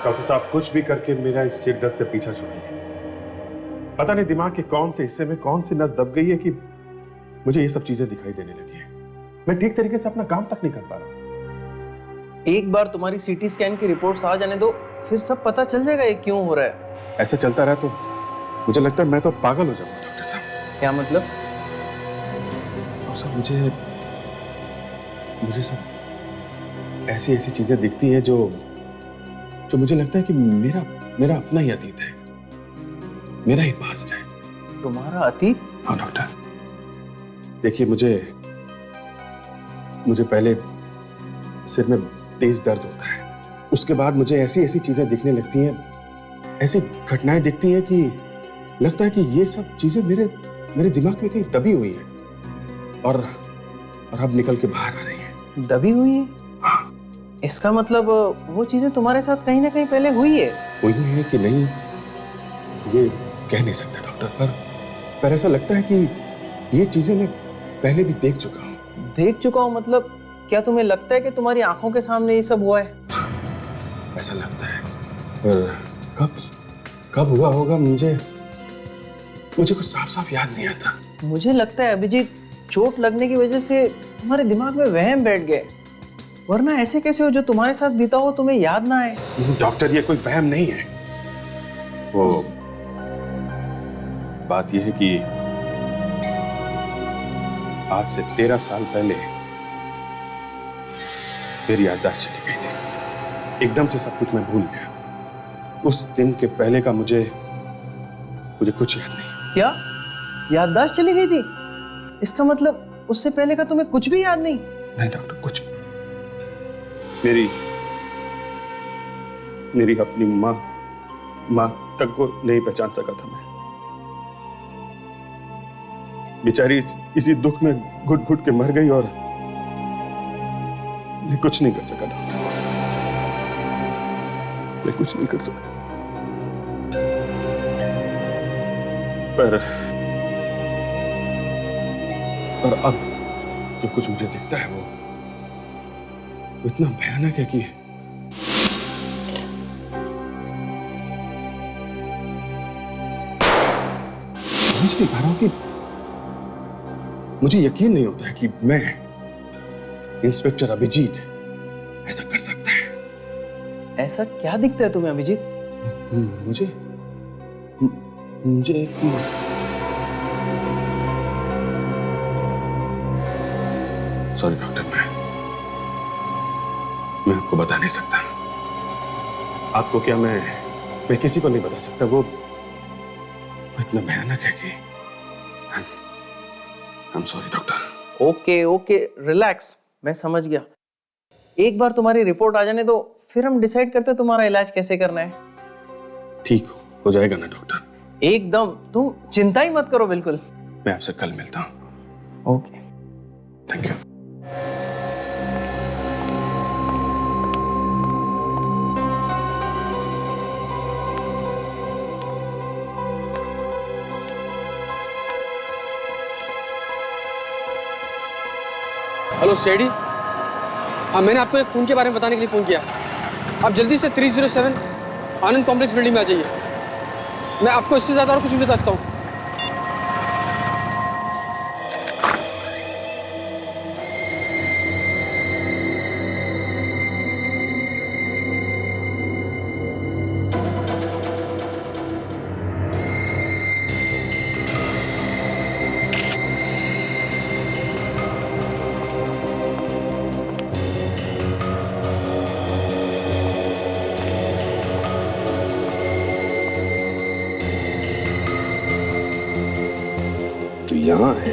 Doctor साहब कुछ भी करके मेरा इस सिर दर्द से पीछा छुड़ाइए। पता नहीं दिमाग के कौन से हिस्से में कौन सी नस दब गई है कि मुझे ये सब चीजें दिखाई देने लगी है। मैं ठीक तरीके से अपना काम तक नहीं कर पा रहा। एक बार तुम्हारी सीटी स्कैन की रिपोर्ट्स आ जाने दो, फिर सब पता चल जाएगा ये क्यों हो रहा है। ऐसा चलता रहा तो मुझे लगता है मैं तो पागल हो जाऊंगा डॉक्टर साहब। क्या मतलब? डॉक्टर साहब मुझे सब ऐसी ऐसी चीजें दिखती हैं जो मुझे लगता है कि मेरा अपना ही अतीत है, मेरा ही पास्ट है। तुम्हारा अतीत? हाँ डॉक्टर, देखिए मुझे पहले सिर में तेज दर्द होता है, उसके बाद मुझे ऐसी ऐसी चीजें दिखने लगती हैं, ऐसी घटनाएं दिखती हैं कि लगता है कि ये सब चीजें मेरे दिमाग में कहीं दबी हुई है और अब निकल के बाहर आ रही है। दबी हुई है? हाँ। इसका मतलब वो चीजें तुम्हारे साथ कहीं ना कहीं पहले हुई है। हुई है कि नहीं ये कह नहीं सकता डॉक्टर, पर ऐसा लगता है कि ये चीजें मैं पहले भी देख चुका हूँ। देख चुका हूँ मतलब क्या तुम्हें लगता है कि तुम्हारी आंखों के सामने ये सब हुआ है? ऐसा लगता है, पर कब हुआ होगा मुझे कुछ साफ साफ याद नहीं आता। मुझे लगता है अभिजीत, चोट लगने की वजह से तुम्हारे दिमाग में वहम बैठ गए, वरना ऐसे कैसे हो जो तुम्हारे साथ बीता हो तुम्हें याद ना आए। डॉक्टर ये कोई वहम नहीं है, वो बात यह है कि आज से 13 साल पहले मेरी याददाश्त चली गई थी, एकदम से सब कुछ मैं भूल गया। उस दिन के पहले का मुझे कुछ याद नहीं। क्या याददाश्त चली गई थी? इसका मतलब उससे पहले का तुम्हें कुछ भी याद नहीं? नहीं डॉक्टर, कुछ मेरी अपनी माँ तक को नहीं पहचान सका था मैं। बेचारी इसी दुख में घुट घुट के मर गई और मैं कुछ नहीं कर सका डॉक्टर, मैं कुछ नहीं कर सका। पर अब जो कुछ मुझे दिखता है वो इतना भयानक है कि समझ नहीं पा रहा हूं कि मुझे यकीन नहीं होता है कि मैं इंस्पेक्टर अभिजीत ऐसा कर सकता है। ऐसा क्या दिखता है तुम्हें अभिजीत? मुझे एक सॉरी डॉक्टर, मैं आपको बता नहीं सकता। आपको क्या, मैं किसी को नहीं बता सकता। वो इतना भयानक है कि I am sorry doctor. Okay relax, मैं समझ गया। एक बार तुम्हारी रिपोर्ट आ जाने दो, फिर हम डिसाइड करते हैं तुम्हारा इलाज कैसे करना है। ठीक हो जाएगा ना डॉक्टर? एकदम, तुम चिंता ही मत करो। बिल्कुल। मैं आपसे कल मिलता हूँ। Okay, thank you. हेलो सेडी, हाँ मैंने आपको एक खून के बारे में बताने के लिए फ़ोन किया। आप जल्दी से 307 आनंद कॉम्प्लेक्स बिल्डिंग में आ जाइए। मैं आपको इससे ज़्यादा और कुछ नहीं बता सकता हूँ। तो यहाँ है।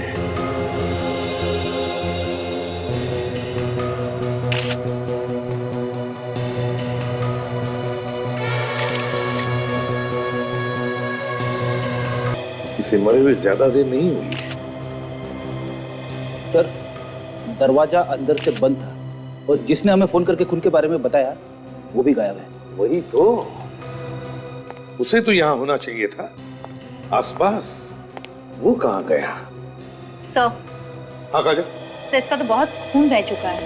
इसे मरे हुए ज्यादा देर नहीं हुई। सर, दरवाजा अंदर से बंद था और जिसने हमें फोन करके खून के बारे में बताया वो भी गायब है। वही तो, उसे तो यहाँ होना चाहिए था आसपास। वो कहाँ गया? सर, हाँ काजल। सर इसका तो बहुत खून बह चुका है।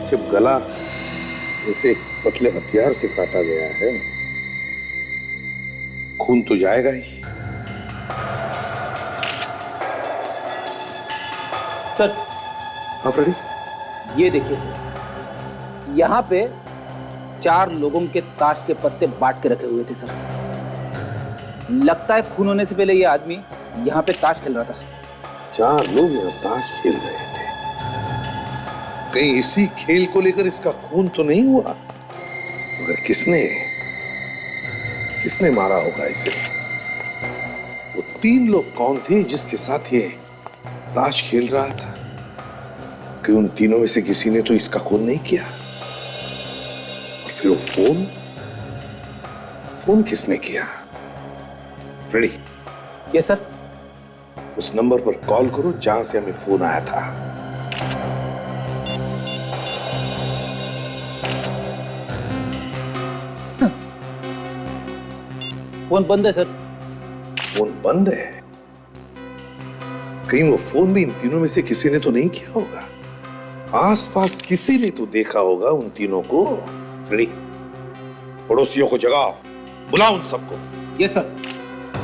सिर्फ गला जैसे एक पतले हथियार से काटा गया है। खून तो जाएगा ही। सर हाँ फ्रेडी, ये देखिए सर, यहाँ पे 4 लोगों के ताश के पत्ते बांट के रखे हुए थे सर। लगता है खून होने से पहले ये आदमी यहाँ पे ताश खेल रहा था। 4 लोग यहाँ ताश खेल रहे थे। कहीं इसी खेल को लेकर इसका खून तो नहीं हुआ? मगर किसने मारा होगा इसे? वो 3 लोग कौन थे जिसके साथ ये ताश खेल रहा था? कि उन तीनों में से किसी ने तो इसका खून नहीं किया। और फिर वो फोन किसने किया? फ्रेडी, ये सर, उस नंबर पर कॉल करो जहां से हमें फोन आया था। फोन बंद है सर। फोन बंद है? कहीं वो फोन भी इन तीनों में से किसी ने तो नहीं किया होगा? आसपास किसी ने तो देखा होगा उन तीनों को। फ्रेडी, पड़ोसियों को जगाओ, बुलाओ उन सबको। ये सर।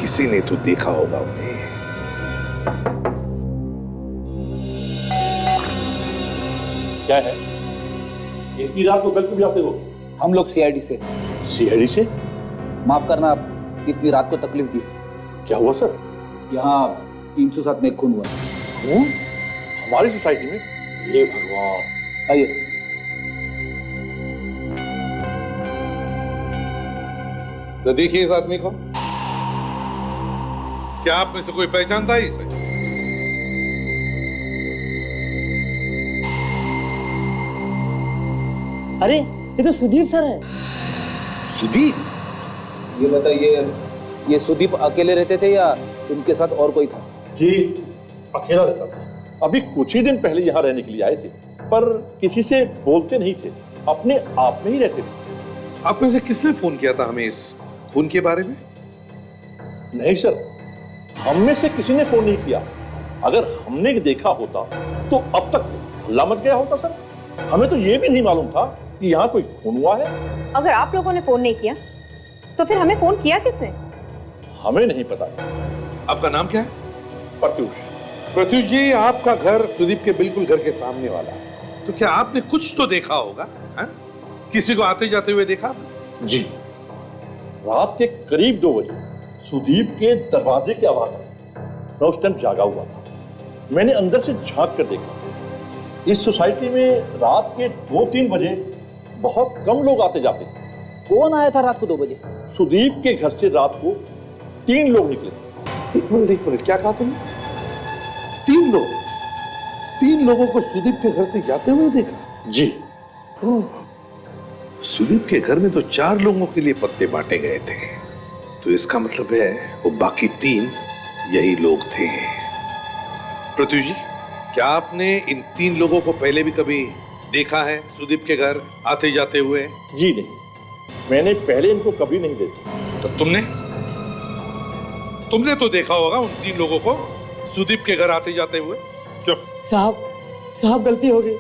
किसी ने तो देखा होगा उन्हें। क्या है? इतनी रात को गलत भी आते हो? हम लोग सीआईडी से। सीआईडी से? माफ करना, इतनी रात को तकलीफ दी। क्या हुआ सर? यहाँ 307 में खून हुआ। खून? हमारी सोसाइटी में? हे भगवान। आइए। तो देखिए इस आदमी को। क्या आप में से कोई पहचानता है इसे? अरे ये तो सुदीप सर है। सुदीप? ये बताइए, ये सुदीप अकेले रहते थे या उनके साथ और कोई था? जी, अकेला रहता था। अभी कुछ ही दिन पहले यहाँ रहने के लिए आए थे, पर किसी से बोलते नहीं थे, अपने आप में ही रहते थे। आप में से किसने फोन किया था हमें इस खून के बारे में? नहीं सर, हम में से किसी ने फोन नहीं किया। अगर हमने देखा होता तो अब तक हल्ला मच गया होता सर। हमें तो ये भी नहीं मालूम था कि यहाँ कोई खून हुआ है। अगर आप लोगों ने फोन नहीं किया तो फिर हमें फोन किया किसने? हमें नहीं पता। आपका नाम क्या है? प्रत्युष। प्रत्युष जी, आपका घर सुदीप के बिल्कुल घर के सामने वाला है। तो क्या आपने कुछ तो देखा होगा? हा? किसी को आते जाते हुए देखा? जी, रात के करीब 2 बजे सुदीप के दरवाजे की आवाज आई। मैं उस टाइम जागा हुआ था। मैंने अंदर से झांक कर देखा। इस सोसाइटी में रात के 2-3 बजे बहुत कम लोग आते जाते थे। कौन आया था रात को 2 बजे? सुदीप के घर से रात को 3 लोग निकले। एक मिनट, क्या कहा तुमने? 3 लोग? 3 लोगों को सुदीप के घर से जाते हुए देखा? जी। सुदीप के घर में तो 4 लोगों के लिए पत्ते बांटे गए थे। तो इसका मतलब है वो बाकी 3 यही लोग थे। प्रत्युष जी, क्या आपने इन 3 लोगों को पहले भी कभी देखा है सुदीप के घर आते जाते हुए? जी नहीं, मैंने पहले इनको कभी नहीं देखा। तो तुमने तो देखा होगा उन 3 लोगों को सुदीप के घर आते जाते हुए। क्यों? साहब गलती हो गई।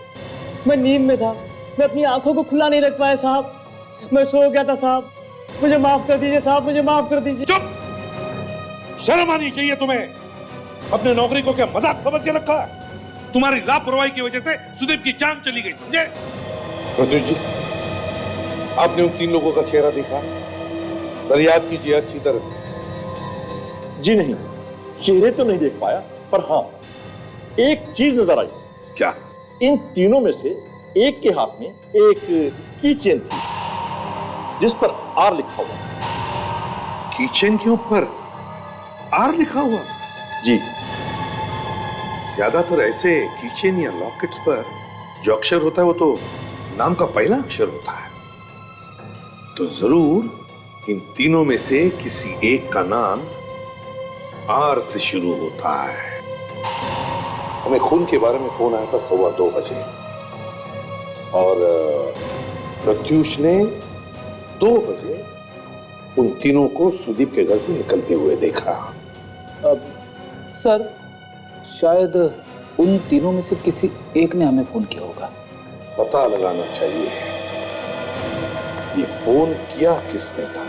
मैं नींद में था, मैं अपनी आंखों को खुला नहीं रख पाया साहब। मैं सो गया था साहब, मुझे माफ कर दीजिए साहब, मुझे माफ कर दीजिए। चुप! शर्म आनी चाहिए तुम्हें। अपने नौकरी को क्या मजाक समझ के रखा है? तुम्हारी लापरवाही की वजह से सुदीप की जान चली गई, समझे? प्रत्युष जी, आपने उन 3 लोगों का चेहरा देखा? जरा याद कीजिए अच्छी तरह से। जी नहीं, चेहरे तो नहीं देख पाया, पर हाँ, एक चीज नजर आई। क्या? इन तीनों में से एक के हाथ में एक की चेन थी जिस पर आर लिखा हुआ। कीचेन के ऊपर आर लिखा हुआ? जी। ज्यादातर ऐसे कीचेन या लॉकेट्स पर जो अक्षर होता है वो तो नाम का पहला अक्षर होता है। तो जरूर इन तीनों में से किसी एक का नाम आर से शुरू होता है। हमें खून के बारे में फोन आया था 2:15 बजे और प्रत्युष ने 2 बजे उन तीनों को सुदीप के घर से निकलते हुए देखा। सर, शायद उन तीनों में से किसी एक ने हमें फोन किया होगा। पता लगाना चाहिए। ये फोन किया किसने था?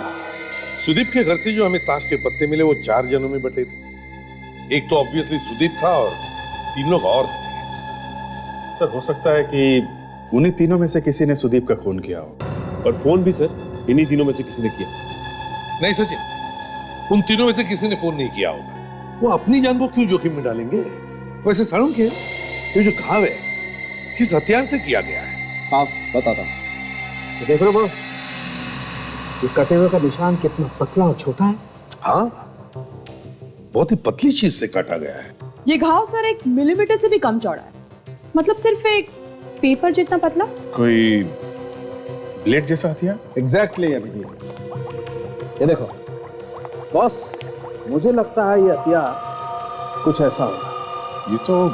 सुदीप के घर से जो हमें ताश के पत्ते मिले वो 4 जनों में बटे थे। एक तो ऑब्वियसली सुदीप था और 3 लोग और थे। सर हो सकता है कि उन्हीं तीनों में से किसी ने सुदीप का खून किया हो। और फोन भी सर इन्हीं तीनों में से किसी ने किया। नहीं सचिन, उन तीनों में से किसी ने फोन नहीं किया होगा। वो अपनी जान को क्यों जोखिम में डालेंगे? वैसे सारुण के ये जो घाव है किस हथियार से किया गया है? हाँ बताता हूँ। तो देख लो बॉस, ये कटे हुए का निशान कितना पतला और छोटा है। हाँ, बहुत ही पतली चीज से काटा गया है। ये घाव सर 1 मिलीमीटर से भी कम चौड़ा है, मतलब सिर्फ एक पेपर जितना पतला। कोई ब्लेड जैसा हथियार? एग्जैक्टली अभिजीत, ये देखो बॉस, मुझे लगता है ये हथियार कुछ ऐसा होगा। ये तो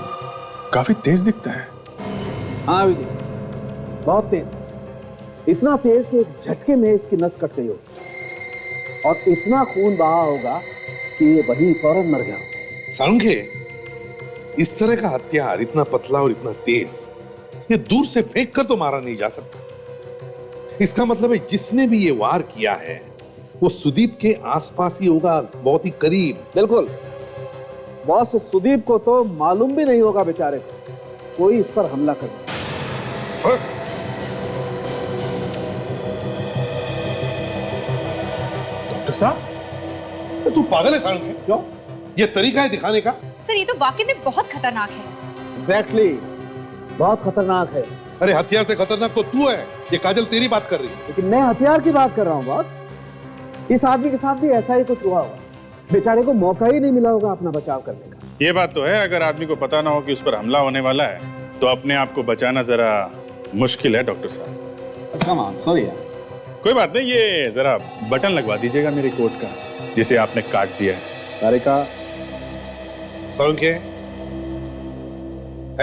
काफी तेज दिखता है। हाँ अभिजीत, बहुत तेज है। इतना तेज कि एक झटके में इसकी नस कट गई होगी और इतना खून बहा होगा कि ये वहीं फौरन मर गया होगा। सारुण के इस तरह का हथियार इतना पतला और इतना तेज, ये दूर से फेंक कर तो मारा नहीं जा सकता। इसका मतलब है जिसने भी ये वार किया है वो सुदीप के आसपास ही होगा, बहुत ही करीब। बिल्कुल बॉस, सुदीप को तो मालूम भी नहीं होगा बेचारे को कोई इस पर हमला कर। डॉक्टर साहब, तू पागल है सारुण के? क्यों? ये तरीका है दिखाने का? सर ये तो वाकई में बहुत खतरनाक है। एग्जैक्टली, बहुत खतरनाक है। अरे हथियार से खतरनाक तो तू है। ये काजल तेरी बात कर रही है। लेकिन मैं हथियार की बात कर रहा हूँ बॉस। इस आदमी के साथ भी ऐसा ही कुछ हुआ होगा, बेचारे को मौका ही नहीं मिला होगा अपना बचाव करने का। ये बात तो है, अगर आदमी को पता ना हो कि उस पर हमला होने वाला है तो अपने आप को बचाना जरा मुश्किल है डॉक्टर साहब। कम ऑन, सॉरी यार। कोई बात नहीं, ये जरा बटन लगवा दीजिएगा मेरे कोट का जिसे आपने काट दिया है। अरे का सारुण के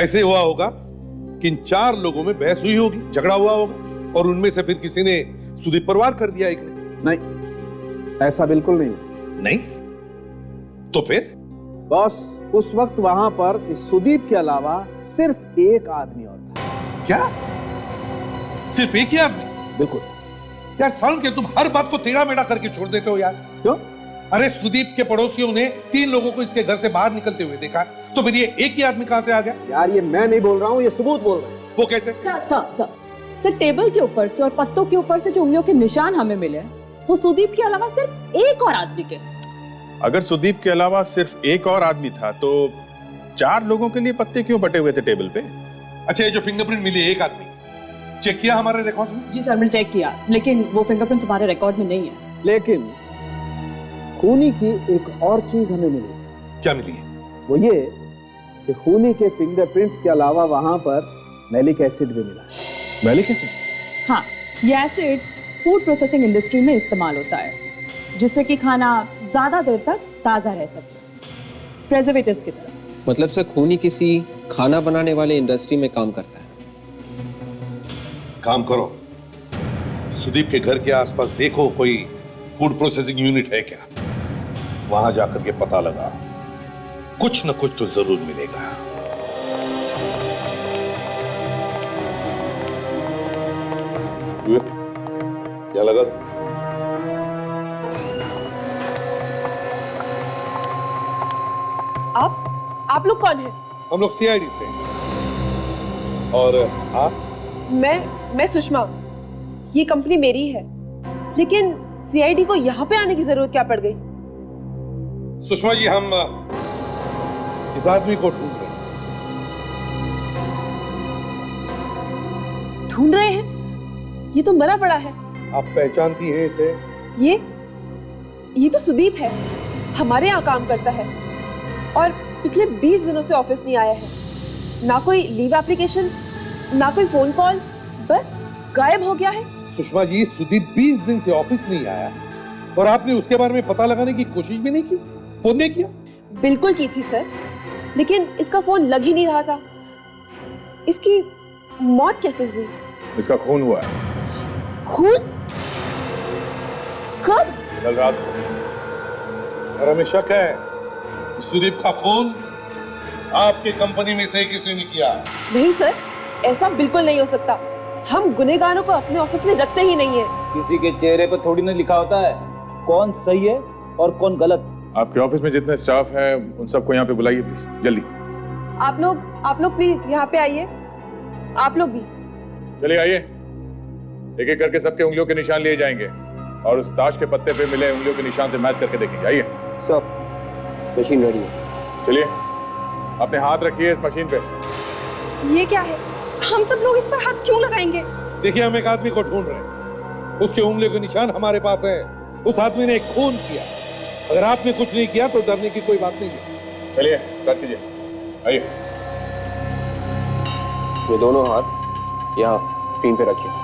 ऐसे हुआ होगा कि इन 4 लोगों में बहस हुई होगी, झगड़ा हुआ होगा और उनमें से फिर किसी ने सुदीप पर वार कर दिया एक ने। नहीं, ऐसा बिल्कुल नहीं। नहीं तो फिर? बॉस, उस वक्त वहां पर इस सुदीप के अलावा सिर्फ एक आदमी और था। क्या? सिर्फ एक ही आदमी? बिल्कुल। यार सारुण के तुम हर बात को टेढ़ा मेढ़ा करके छोड़ देते हो यार। क्यों? अरे सुदीप के पड़ोसियों ने 3 लोगों को इसके घर से बाहर निकलते हुए देखा, तो फिर ये एक ही आदमी कहां से आ गया? यार ये मैं नहीं बोल रहा हूँ, ये सबूत बोल रहे हैं। वो कैसे? सर टेबल के ऊपर से और पत्तों के ऊपर से जो उंगलियों के निशान हमें मिले वो सुदीप के अलावा सिर्फ एक और आदमी के। अगर सुदीप के अलावा सिर्फ एक और आदमी था तो 4 लोगों के लिए पत्ते क्यों बटे हुए थे टेबल पे? अच्छा, ये जो फिंगरप्रिंट मिली एक आदमी, चेक किया हमारे रिकॉर्ड में? जी सर, मैंने चेक किया, लेकिन वो फिंगरप्रिंट्स हमारे रिकॉर्ड में नहीं है। लेकिन खूनी की एक और चीज हमें मिली। क्या मिली है? वो ये कि खूनी के फिंगरप्रिंट्स के अलावा वहां पर मैलिक एसिड भी मिला है। Malic acid? हाँ, ये एसिड फूड प्रोसेसिंग इंडस्ट्री में इस्तेमाल होता है, जिससे कि खाना ज्यादा देर तक ताजा रह सके, प्रिजर्वेटिव्स की तरह। मतलब सर खूनी किसी खाना बनाने वाले इंडस्ट्री में काम करता है। काम करो, सुदीप के घर के आसपास देखो कोई फूड प्रोसेसिंग यूनिट है क्या, वहां जाकर के पता लगा, कुछ न कुछ तो जरूर मिलेगा। क्या लगा? आप लोग कौन हैं? हम लोग सीआईडी से। और आप? मैं सुषमा। ये कंपनी मेरी है, लेकिन सीआईडी को यहाँ पे आने की जरूरत क्या पड़ गई? सुषमा जी, हम इस आदमी को ढूंढ रहे हैं। ढूंढ रहे हैं? ये तो मरा पड़ा है। आप पहचानती हैं इसे? ये तो सुदीप है, हमारे यहाँ काम करता है और पिछले 20 दिनों से ऑफिस नहीं आया है। ना कोई लीव एप्लीकेशन, ना कोई फोन कॉल, बस गायब हो गया है। सुषमा जी, सुदीप 20 दिन से ऑफिस नहीं आया और आपने उसके बारे में पता लगाने की कोशिश भी नहीं की? फोन नहीं किया? बिल्कुल की थी सर, लेकिन इसका फोन लग ही नहीं रहा था। इसकी मौत कैसे हुई? इसका खून हुआ है। खून? कब? कल रात को। और हमें शक है कि सुदीप का खून आपके कंपनी में से किसी ने किया। नहीं सर, ऐसा बिल्कुल नहीं हो सकता। हम गुनहगारों को अपने ऑफिस में रखते ही नहीं है। किसी के चेहरे पर थोड़ी ना लिखा होता है कौन सही है और कौन गलत। आपके ऑफिस में जितने स्टाफ है उन सबको यहाँ पे बुलाइए प्लीज, जल्दी। आप लोग प्लीज यहाँ पे आइए। आप लोग भी चलिए आइए, एक एक करके सबके उंगलियों के निशान लिए जाएंगे और उस ताश के पत्ते पे मिले उंगलियों के निशान से मैच करके देखेंगे। आइए। सब मशीन रेडी है। चलिए, अपने हाथ रखिए इस मशीन पे। ये क्या है? हम सब लोग इस पर हाथ क्यों लगाएंगे? देखिए, हम एक आदमी को ढूंढ रहे हैं, उसके उंगलियों के निशान हमारे पास है। उस आदमी ने एक खून किया। अगर आपने कुछ नहीं किया तो डरने की कोई बात नहीं है। चलिए स्टार्ट कीजिए, आइए। ये दोनों हाथ यहाँ स्क्रीन पे रखिए।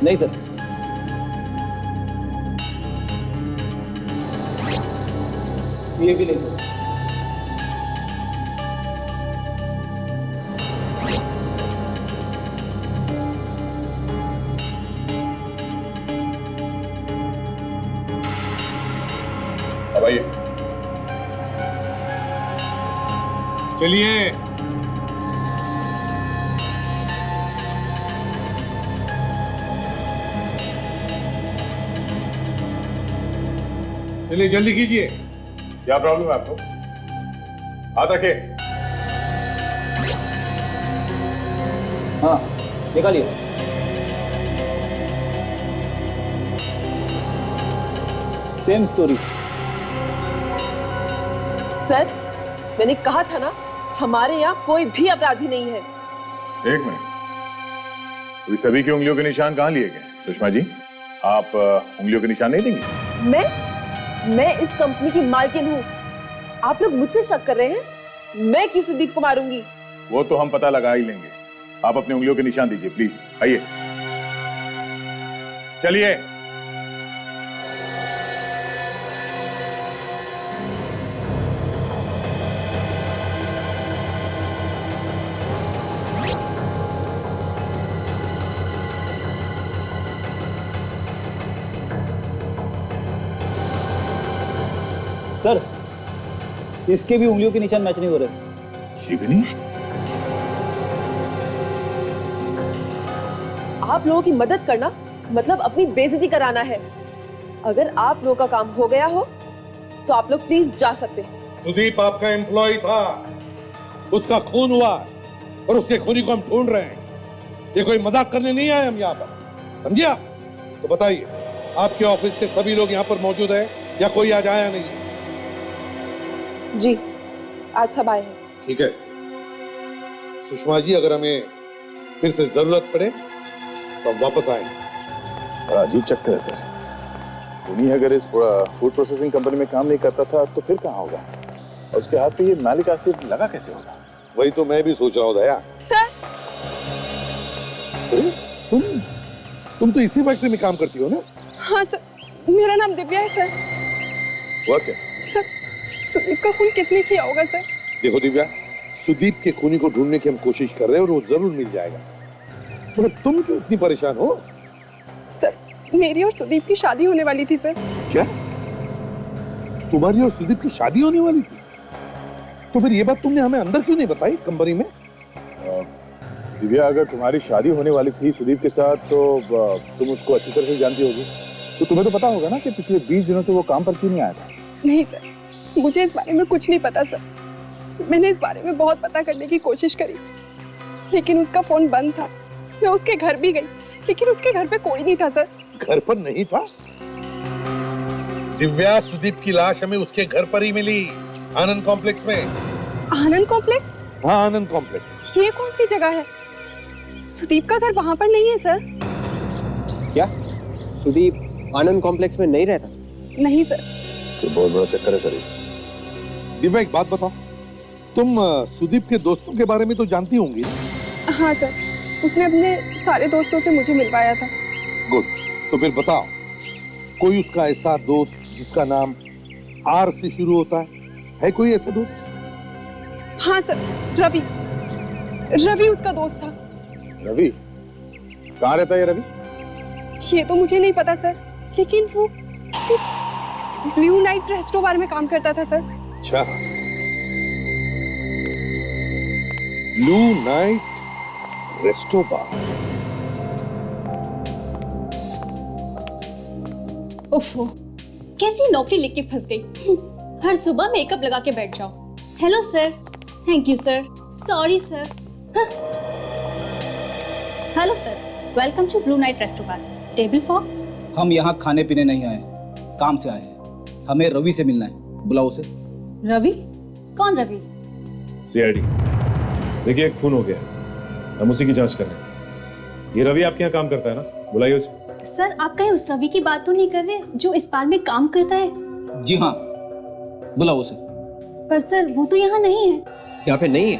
नहीं सर, ये भी नहीं सर। अब आइए। चलिए, चलिए जल्दी कीजिए। क्या प्रॉब्लम है आपको? हाथ रखिए। हाँ निकालिए। Same story. सर, मैंने कहा था ना, हमारे यहाँ कोई भी अपराधी नहीं है। एक मिनट, अभी सभी की उंगलियों के निशान कहाँ लिए गए? सुषमा जी, आप उंगलियों के निशान नहीं देंगी? मैं इस कंपनी की मालकिन हूँ। आप लोग मुझ पे शक कर रहे हैं? मैं क्यों सुदीप को मारूंगी? वो तो हम पता लगा ही लेंगे। आप अपनी उंगलियों के निशान दीजिए प्लीज। आइए, चलिए। सर, इसके भी उंगलियों के निशान मैच नहीं हो रहे। ये भी नहीं? आप लोगों की मदद करना मतलब अपनी बेइज्जती कराना है। अगर आप लोगों का काम हो गया हो तो आप लोग प्लीज जा सकते हैं। सुदीप आपका एम्प्लॉय था, उसका खून हुआ और उसके खूनी को हम ढूंढ रहे हैं। ये कोई मजाक करने नहीं आए हम यहाँ पर, समझिए? तो बताइए, आपके ऑफिस के सभी लोग यहाँ पर मौजूद हैं या कोई आज आया नहीं है? जी, आज सब आए हैं। ठीक है सुषमा जी, अगर हमें फिर से जरूरत पड़े तो हम वापस आएंगे। बड़ा अजीब चक्कर है सर। उन्हीं अगर इस फूड प्रोसेसिंग कंपनी में काम नहीं करता था तो फिर कहाँ होगा? और उसके हाथ पे ये मैलिक एसिड लगा कैसे होगा? वही तो मैं भी सोच रहा हूँ दया। सर, तुम तो इसी फैक्ट्री में काम करती हो ना? हाँ सर, मेरा नाम दिव्या है सर। हुआ क्या? सर, सुदीप का खून किसने किया होगा सर? देखो दिव्या, सुदीप के खूनी को ढूंढने की हम कोशिश कर रहे हैं और वो जरूर मिल जाएगा। मगर तुम क्यों इतनी परेशान हो? सर, मेरी और सुदीप की शादी होने वाली थी सर। क्या? तुम्हारी और सुदीप की शादी होने वाली थी? तो फिर ये बात तुमने हमें अंदर क्यों नहीं बताई कंपनी में? दिव्या, अगर तुम्हारी शादी होने वाली थी सुदीप के साथ तो तुम उसको अच्छी तरह से जानती होगी, तो तुम्हें तो पता होगा ना कि पिछले 20 दिनों से वो काम पर क्यों नहीं आया था। नहीं सर, मुझे इस बारे में कुछ नहीं पता सर। मैंने इस बारे में बहुत पता करने की कोशिश करी, लेकिन उसका फोन बंद था। मैं उसके घर भी गई, लेकिन उसके घर पे कोई नहीं था सर। घर पर नहीं था? दिव्या, सुदीप की लाश हमें उसके घर पर ही मिली, आनंद कॉम्प्लेक्स में। आनंद कॉम्प्लेक्स? हाँ, आनंद कॉम्प्लेक्स। ये कौन सी जगह है? सुदीप का घर वहां पर नहीं है सर। क्या सुदीप आनंद कॉम्प्लेक्स में नहीं रहता? नहीं सर। तो बहुत बड़ा चक्कर है सर। दिव्या, एक बात बताओ, तुम सुदीप के दोस्तों के बारे में तो जानती होंगी? हाँ सर, उसने अपने सारे दोस्तों से मुझे मिलवाया था। गुड, तो फिर बताओ, कोई उसका ऐसा दोस्त जिसका नाम आर से शुरू होता है कोई ऐसा दोस्त? हाँ सर, रवि उसका दोस्त था। रवि? कहाँ रहता है ये रवि? ये तो मुझे नहीं पता सर, लेकिन वो किसी ब्लू नाइट रेस्टो बार में काम करता था सर। अच्छा, ब्लू नाइट रेस्टो बार। उफ़ो, कैसी नौकरी लेके फंस गई। हर सुबह मेकअप लगा के बैठ जाओ। Hello sir, thank you sir, sorry sir. Hello sir, welcome to blue night resto bar. Table for? हम यहाँ खाने पीने नहीं आए, काम से आए हैं। हमें रवि से मिलना है, बुलाओ उसे। रवि? कौन रवि? सीआईडी। देखिए खून हो गया, हम उसी की जांच कर रहे हैं। ये रवि आपके यहाँ काम करता है ना, बुलाइए उसे। सर, आप कहीं उस रवि की बात तो नहीं कर रहे जो इस बार में काम करता है? जी हाँ, बुलाओ उसे। पर सर, वो तो यहाँ नहीं है। यहाँ पे नहीं है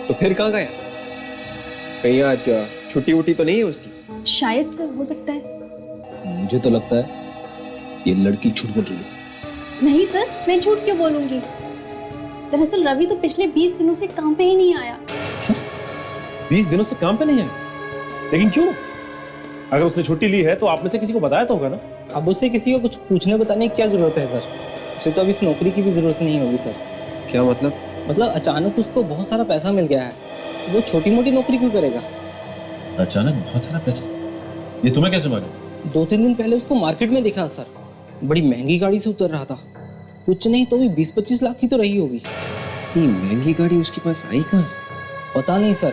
तो फिर कहाँ गया? कहीं आज छुट्टी वुट्टी तो नहीं है उसकी? शायद सर, हो सकता है। मुझे तो लगता है ये लड़की झूठ बोल रही है। नहीं सर, मैं झूठ क्यों बोलूंगी? दरअसल रवि तो पिछले 20 दिनों से काम पे ही नहीं आया। क्या? 20 दिनों से काम पे नहीं आया? लेकिन क्यों? अगर उसने छुट्टी ली है तो आप में से किसी को बताया तो होगा ना? अब उसे किसी को कुछ पूछने बताने की क्या जरूरत है सर? उसे तो अब इस नौकरी की भी जरूरत नहीं होगी सर। क्या मतलब? मतलब अचानक उसको बहुत सारा पैसा मिल गया है, वो छोटी मोटी नौकरी क्यों करेगा? अचानक बहुत सारा पैसा? ये तुम्हें कैसे मालूम? 2-3 दिन पहले उसको मार्केट में देखा सर, बड़ी महंगी गाड़ी से उतर रहा था। कुछ नहीं तो भी 20-25 लाख की तो रही होगी। इतनी महंगी गाड़ी उसके पास आई कहाँ से? पता नहीं सर,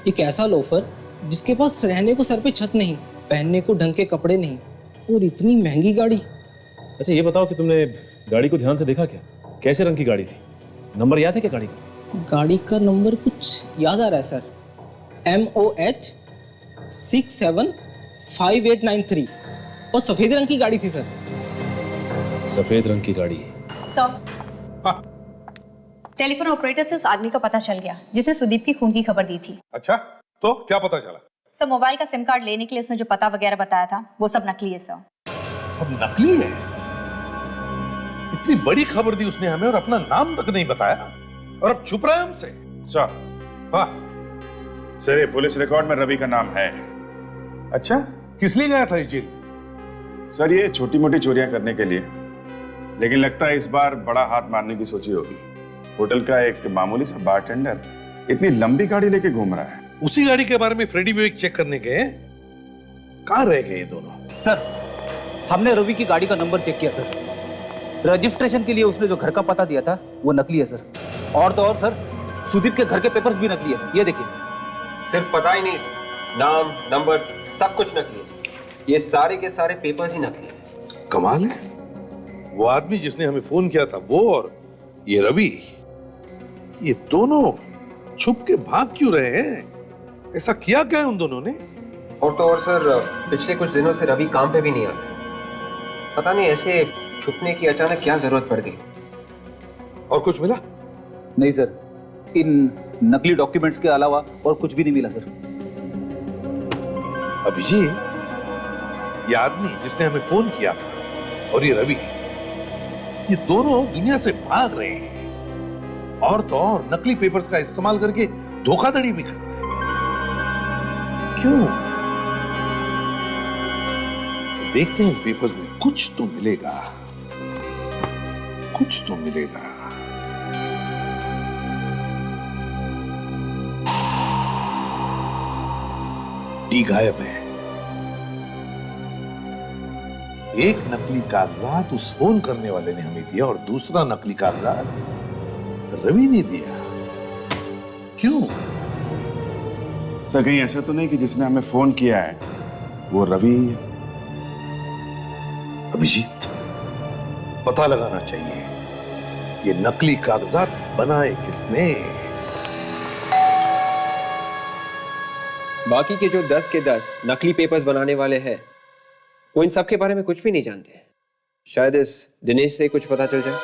एक ऐसा लोफर जिसके पास रहने को सर पे छत नहीं, पहनने को ढंग के कपड़े नहीं, और इतनी महंगी गाड़ी। अच्छा ये बताओ कि तुमने गाड़ी को ध्यान से देखा क्या? कैसे रंग की गाड़ी थी? नंबर याद है क्या गाड़ी का? गाड़ी का नंबर कुछ याद आ रहा है सर, MOH 675893, और सफेद रंग की गाड़ी थी सर। सफेद रंग की गाड़ी। सर, टेलीफोन ऑपरेटर से उस आदमी का पता चल गया जिसने सुदीप की खून की खबर दी थी। अच्छा, तो क्या पता चला? सर, मोबाइल का सिम कार्ड लेने के लिए उसने जो पता वगैरह बताया था वो सब नकली है सर। सब नकली है? इतनी बड़ी खबर दी उसने हमें और अपना नाम तक नहीं बताया, और अब छुप रहा है हमसे। सर, हाँ सर ये पुलिस रिकॉर्ड में रवि का नाम है। अच्छा, किस लिए गया था ये जेल? सर ये छोटी मोटी चोरियां करने के लिए, लेकिन लगता है इस बार बड़ा हाथ मारने की सोची होगी। होटल का एक मामूली सा बारटेंडर इतनी लंबी गाड़ी लेके घूम रहा है। उसी गाड़ी के बारे में फ्रेडी विवेक चेक करने गए, कहाँ रह गए ये दोनों? सर, हमने रवि की गाड़ी का नंबर चेक किया सर। रजिस्ट्रेशन के लिए उसने जो घर का पता दिया था वो नकली है सर। और तो और सर, सुदीप के घर के पेपर्स भी नकली है, ये देखिए। सिर्फ पता ही नहीं, नाम नंबर सब कुछ नकली है। ये सारे के सारे पेपर्स ही नकली है। कमाल है, वो आदमी जिसने हमें फोन किया था वो और ये रवि, ये दोनों छुप के भाग क्यों रहे हैं? ऐसा किया क्या है उन दोनों ने? और तो और सर, पिछले कुछ दिनों से रवि काम पे भी नहीं आता। पता नहीं ऐसे छुपने की अचानक क्या जरूरत पड़ गई। और कुछ मिला? नहीं सर, इन नकली डॉक्यूमेंट्स के अलावा और कुछ भी नहीं मिला सर। अभिजीत, ये आदमी जिसने हमें फोन किया था और ये रवि, ये दोनों दुनिया से भाग रहे हैं, और तो और नकली पेपर्स का इस्तेमाल करके धोखाधड़ी भी कर रहे हैं। क्यों? देखते हैं पेपर्स में कुछ तो मिलेगा, कुछ तो मिलेगा। डी गायब है। एक नकली कागजात उस फोन करने वाले ने हमें दिया और दूसरा नकली कागजात रवि ने दिया। क्यों? सर कहीं ऐसा तो नहीं कि जिसने हमें फोन किया है वो रवि? अभिजीत, पता लगाना चाहिए ये नकली कागजात बनाए किसने। बाकी के जो 10 के 10 नकली पेपर्स बनाने वाले हैं वो इन सब के बारे में कुछ भी नहीं जानते। शायद इस दिनेश से कुछ पता चल जाए।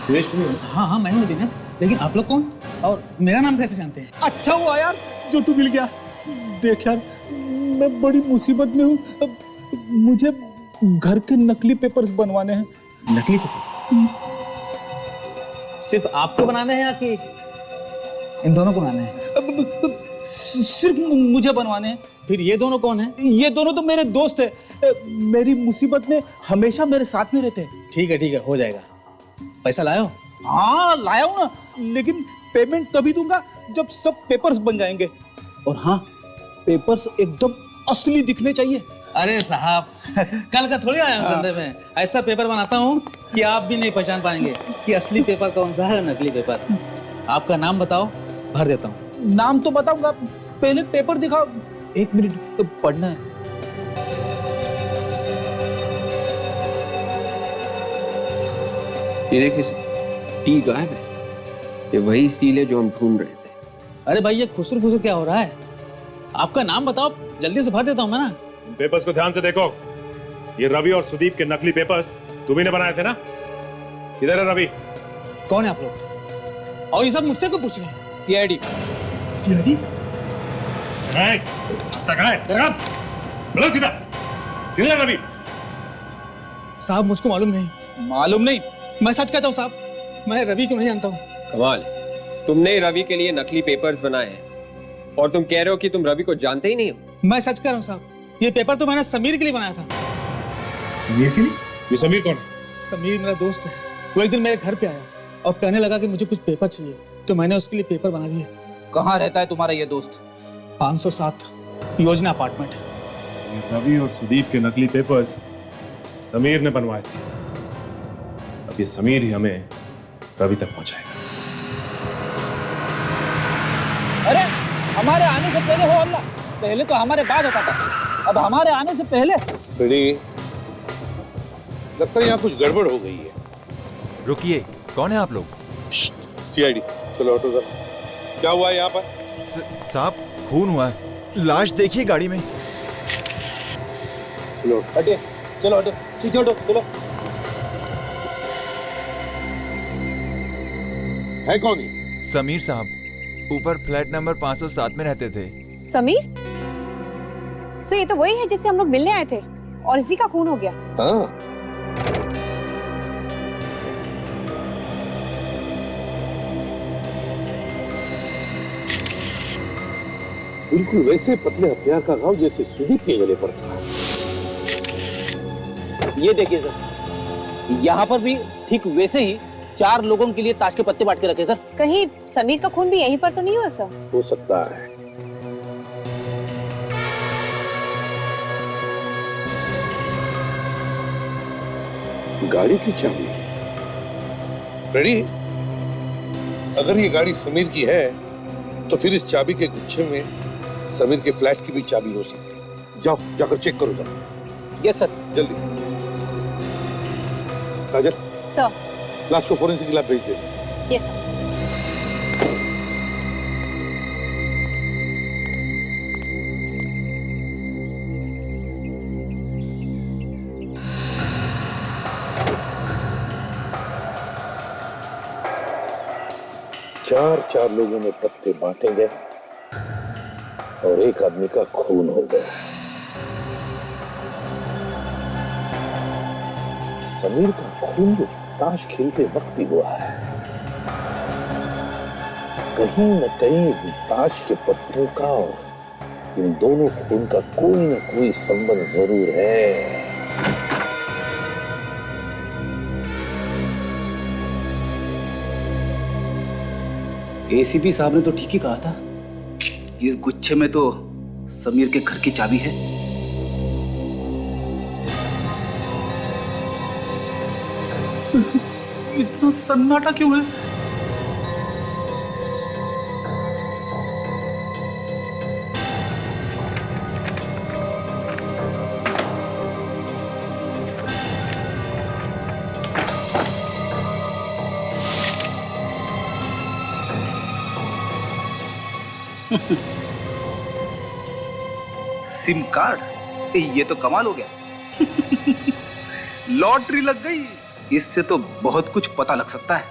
दिनेश तुम्हें? हाँ हाँ मैं हूँ दिनेश, लेकिन आप लोग कौन और मेरा नाम कैसे जानते हैं? अच्छा हुआ यार जो तू मिल गया। देख यार, मैं बड़ी मुसीबत में हूँ। मुझे घर के नकली पेपर्स बनवाने हैं। नकली पेपर? सिर्फ आपको बनाने हैं या कि इन दोनों को बनाने हैं? सिर्फ मुझे बनवाने हैं। फिर ये दोनों कौन हैं? ये दोनों तो मेरे दोस्त हैं, मेरी मुसीबत में हमेशा मेरे साथ में रहते हैं। ठीक है हो जाएगा। पैसा लाए हो? हाँ लाया हूँ ना, लेकिन पेमेंट तभी दूंगा जब सब पेपर्स बन जाएंगे। और हाँ, पेपर्स एकदम असली दिखने चाहिए। अरे साहब, कल का थोड़ी आया हूँ संदे में। ऐसा पेपर बनाता हूँ कि आप भी नहीं पहचान पाएंगे कि असली पेपर कौन सा है, नकली पेपर। आपका नाम बताओ, भर देता हूँ। नाम तो बताऊंगा, पहले पेपर दिखाओ। 1 मिनट तो पढ़ना है। ये देखिए, टी गायब है। ये वही सील है जो हम ढूंढ रहे थे। अरे भाई, ये खुसर खुसर क्या हो रहा है? आपका नाम बताओ, जल्दी से भर देता हूँ मैं ना। पेपर्स को ध्यान से देखो। ये रवि और सुदीप के नकली पेपर्स तुम्ही ने बनाए थे ना? किधर है रवि? कौन है आप लोग? और ये सब मुझसे क्यों पूछ रहे हैं? सीआईडी। सीआईडी? बोलो सीधा, किधर है रवि? साहब, मुझको मालूम नहीं। मालूम नहीं? मैं सच कहता हूँ साहब, मैं रवि को नहीं जानता हूँ। कमाल, तुमने रवि के लिए नकली पेपर्स बनाए हैं और तुम कह रहे हो कि तुम रवि को जानते ही नहीं हो? मैं सच कह रहा हूँ साहब, ये पेपर तो मैंने समीर के लिए बनाया था। समीर के लिए? ये समीर कौन है? समीर मेरा दोस्त है। वो एक दिन मेरे घर पे आया और कहने लगा कि मुझे कुछ पेपर चाहिए, तो मैंने उसके लिए पेपर बना दिए। कहाँ रहता है तुम्हारा ये दोस्त? 507 योजना अपार्टमेंट। रवि और सुदीप के नकली पेपर्स समीर ने बनवाए थे। अब ये समीर ही हमें रवि तक पहुंचाएगा। अरे हमारे आने से पहले हो अल्लाह, पहले तो हमारे बाद होता था, अब हमारे आने से पहले। फ्रेडी, लगता है यहाँ कुछ गड़बड़ हो गई है। रुकिए, कौन है आप लोग? सीआईडी। चलो ऑटो सर, क्या हुआ है यहाँ पर? साहब, खून हुआ है। लाश देखिए गाड़ी में। चलो हटे, चलो हटो, पीछे हटो, चलो। है कौन ये? समीर साहब, ऊपर फ्लैट नंबर 507 में रहते थे। समीर? सर, ये तो वही है जिससे हम लोग मिलने आए थे और इसी का खून हो गया। हाँ, बिल्कुल वैसे पतले हथियार का घाव जैसे सुदीप के गले पर था। ये देखिए सर, यहाँ पर भी ठीक वैसे ही 4 लोगों के लिए ताश के पत्ते बांट के रखे सर। कहीं समीर का खून भी यहीं पर तो नहीं हुआ सर? हो सकता है। गाड़ी की चाबी? फ्रेडी, अगर ये गाड़ी समीर की है तो फिर इस चाबी के गुच्छे में समीर के फ्लैट की भी चाबी हो सकती है। जाओ, जाकर चेक करो जरा। Yes sir. जल्दी। काजल, सर। लाश को फोरेंसिक लैब भेज दे। Yes sir. चार लोगों में पत्ते बांटे गए और एक आदमी का खून हो गया। समीर का खून भी ताश खेलते वक्त ही हुआ है। कहीं न कहीं ताश के पत्तों का और इन दोनों खून का कोई न कोई संबंध जरूर है। एसीपी साहब ने तो ठीक ही कहा था, इस गुच्छे में तो समीर के घर की चाबी है। इतना सन्नाटा क्यों है? SIM card? ये तो कमाल हो गया। लॉटरी लग गई। इससे तो बहुत कुछ पता लग सकता है।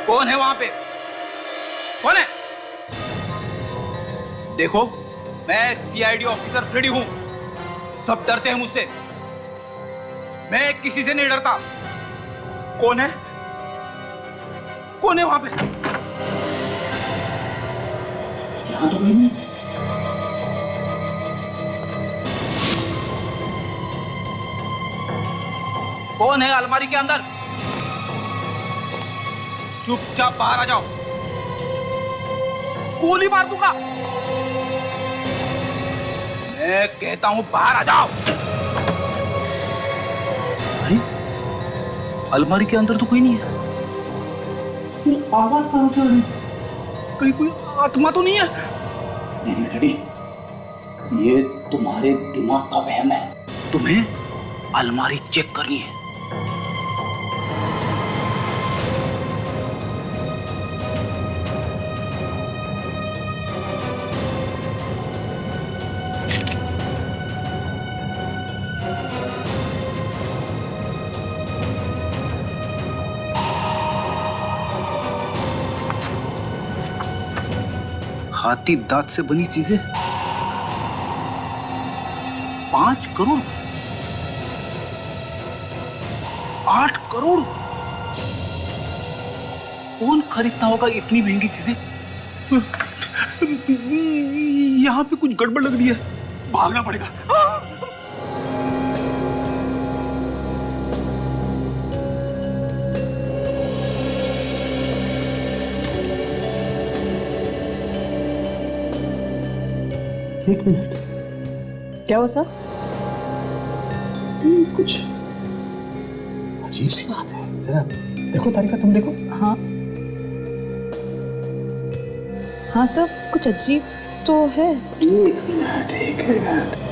कौन है वहां पे? कौन है? देखो, मैं सीआईडी ऑफिसर फ्रेडी हूं। सब डरते हैं मुझसे, मैं किसी से नहीं डरता। कौन है? कौन है वहां पे? यहां तो नहीं। कौन है अलमारी के अंदर? चुपचाप बाहर आ जाओ, गोली मार दूंगा। मैं कहता हूं बाहर आ जाओ। अरे अलमारी के अंदर तो कोई नहीं है, फिर आवाज कहां से आ रही? कहीं कोई आत्मा तो नहीं है? नहीं रेडी, ये तुम्हारे दिमाग का वहम है। तुम्हें अलमारी चेक करनी है। हाथी दांत से बनी चीजें 5 करोड़, 8 करोड़। कौन खरीदता होगा इतनी महंगी चीजें? यहां पे कुछ गड़बड़ लग रही है, भागना पड़ेगा। एक मिनट, क्या हो सर? कुछ अजीब सी बात है। जरा देखो तारिका, तुम देखो। हाँ हाँ सर, कुछ अजीब तो है। एक मिनट।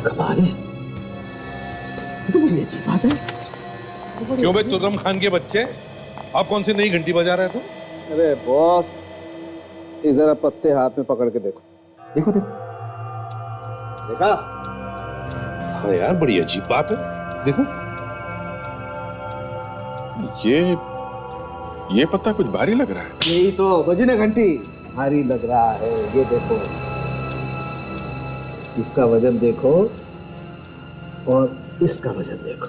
कमाल है, तो बड़ी अच्छी बात है। क्यों भाई तुर्रम खान के बच्चे, आप कौन सी नई घंटी बजा रहे थे? अरे बॉस, ये जरा पत्ते हाथ में पकड़ के देखो। देखो देखो, देखा? हाँ यार, बड़ी अजीब बात है। देखो, ये पत्ता कुछ भारी लग रहा है। यही तो बजी ना घंटी, भारी लग रहा है। ये देखो, इसका वजन देखो और इसका वजन देखो।